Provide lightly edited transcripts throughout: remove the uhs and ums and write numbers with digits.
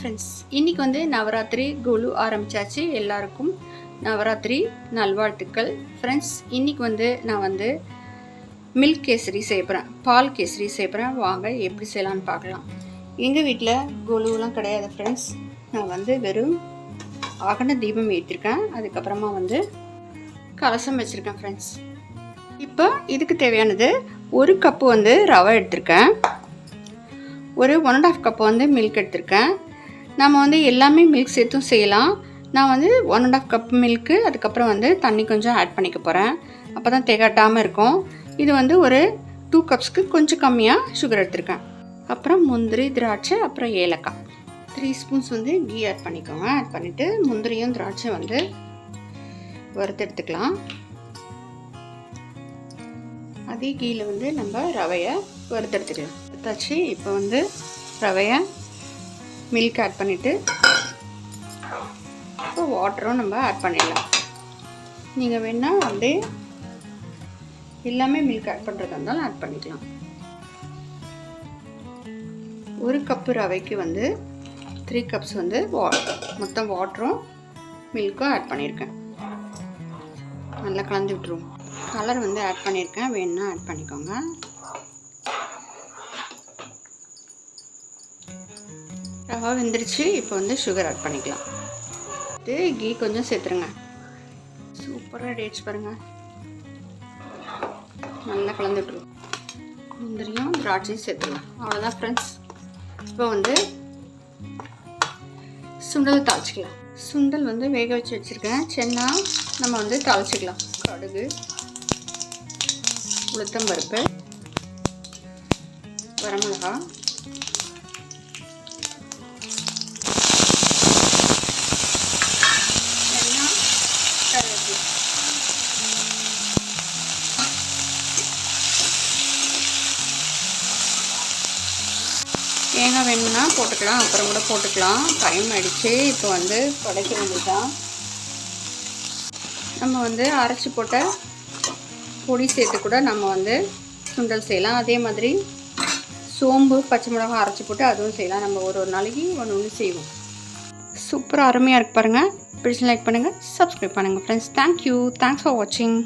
Friends, இன்றைக்கி வந்து நவராத்திரி குழு ஆரம்பித்தாச்சு. எல்லாருக்கும் நவராத்திரி நல்வாழ்த்துக்கள். ஃப்ரெண்ட்ஸ், இன்றைக்கி வந்து நான் வந்து மில்க் கேசரி செய்யப்படுறேன், பால் கேசரி செய்யப்படுறேன். வாங்க எப்படி செய்யலான்னு பார்க்கலாம். எங்கள் வீட்டில் குழுவெலாம் கிடையாது ஃப்ரெண்ட்ஸ். நான் வந்து வெறும் அகன தீபம் ஏற்றிருக்கேன். அதுக்கப்புறமா வந்து கலசம் வச்சுருக்கேன் ஃப்ரெண்ட்ஸ். இப்போ இதுக்கு தேவையானது 1 கப்பு வந்து ரவை எடுத்திருக்கேன், ஒரு 1.5 கப்பு வந்து மில்க் எடுத்திருக்கேன். நம்ம வந்து எல்லாமே மில்க் சேர்த்தும் செய்யலாம். நான் வந்து 1.5 கப் மில்க்கு, அதுக்கப்புறம் வந்து தண்ணி கொஞ்சம் ஆட் பண்ணிக்க போகிறேன். அப்போ தான் திகட்டாமல் இருக்கும். இது வந்து ஒரு 2 கப்ஸ்க்கு கொஞ்சம் கம்மியாக சுகர் எடுத்திருக்கேன். அப்புறம் முந்திரி, திராட்சை, அப்புறம் ஏலக்காய் 3 ஸ்பூன்ஸ் வந்து கீ ஆட் பண்ணிக்கோங்க. ஆட் பண்ணிவிட்டு முந்திரியும் திராட்சை வந்து வறுத்து எடுத்துக்கலாம். அதே கீயில் வந்து நம்ம ரவையை வறுத்து எடுத்துக்கலாம். எடுத்தாச்சு. இப்போ வந்து ரவையை மில்க் ஆட் பண்ணிவிட்டு இப்போ வாட்டரும் நம்ம ஆட் பண்ணிடலாம். நீங்கள் வேணால் அப்படியே எல்லாமே மில்க் ஆட் பண்ணுறதா இருந்தாலும் ஆட் பண்ணிக்கலாம். 1 கப்பு ரவைக்கு வந்து 3 கப்ஸ் வந்து மொத்தம் வாட்டரும் மில்க்கும் ஆட் பண்ணியிருக்கேன். நல்லா கலந்து விட்டுருவோம். கலர் வந்து ஆட் பண்ணியிருக்கேன், வேணுன்னா ஆட் பண்ணிக்கோங்க. ரவா வெந்துருச்சு. இப்போ வந்து சுகர் ஆட் பண்ணிக்கலாம். இது கீ கொஞ்சம் சேர்த்துருங்க. சூப்பராக டேட்ஸ் பாருங்கள், நல்லா கலந்து விட்டுருவோம். முந்திரியும் திராட்சையும் சேர்த்துக்கலாம். அவ்வளோதான் ஃப்ரெண்ட்ஸ். இப்போ வந்து சுண்டல் தாளிச்சிக்கலாம். சுண்டல் வந்து வேக வச்சு வச்சுருக்கேன். சென்னா நம்ம வந்து தாளிச்சிக்கலாம். கடுகு, உளுத்தம்பருப்பு, வரமிளகாய், தேங்காய் வேணும்னா போட்டுக்கலாம், அப்புறம் கூட போட்டுக்கலாம். டைம் ஆகிடுச்சு. இப்போ வந்து படைக்க வேண்டியதுதான். நம்ம வந்து அரைச்சி போட்ட பொடி சேர்த்து கூட நம்ம வந்து சுண்டல் செய்யலாம். அதே மாதிரி சோம்பு, பச்சை மிளகாய் அரைச்சி போட்டு அதுவும் செய்யலாம். நம்ம ஒரு நாளைக்கு ஒன்று செய்வோம். சூப்பராக அருமையாக இருக்கு பாருங்கள். பிடிச்சி லைக் பண்ணுங்கள், சப்ஸ்கிரைப் பண்ணுங்கள் ஃப்ரெண்ட்ஸ். தேங்க்யூ, தேங்க்ஸ் ஃபார் வாட்சிங்.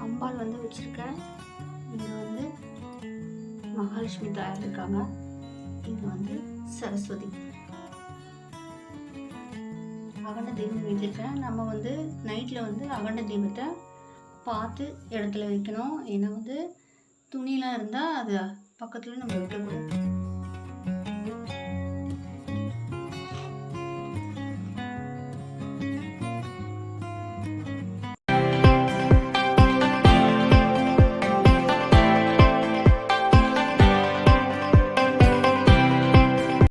அம்பாள் வந்து வச்சுருக்கேன். இங்கே வந்து மகாலட்சுமி தாயார் இருக்காங்க. இங்கே வந்து சரஸ்வதி. அகண்ட தீபம் வைத்திருக்கேன். நம்ம வந்து நைட்டில் வந்து அகண்ட தீபத்தை பார்த்து இடத்துல வைக்கணும். ஏன்னா வந்து துணியெலாம் இருந்தால் அது பக்கத்தில் நம்ம வைக்கக்கூடாது.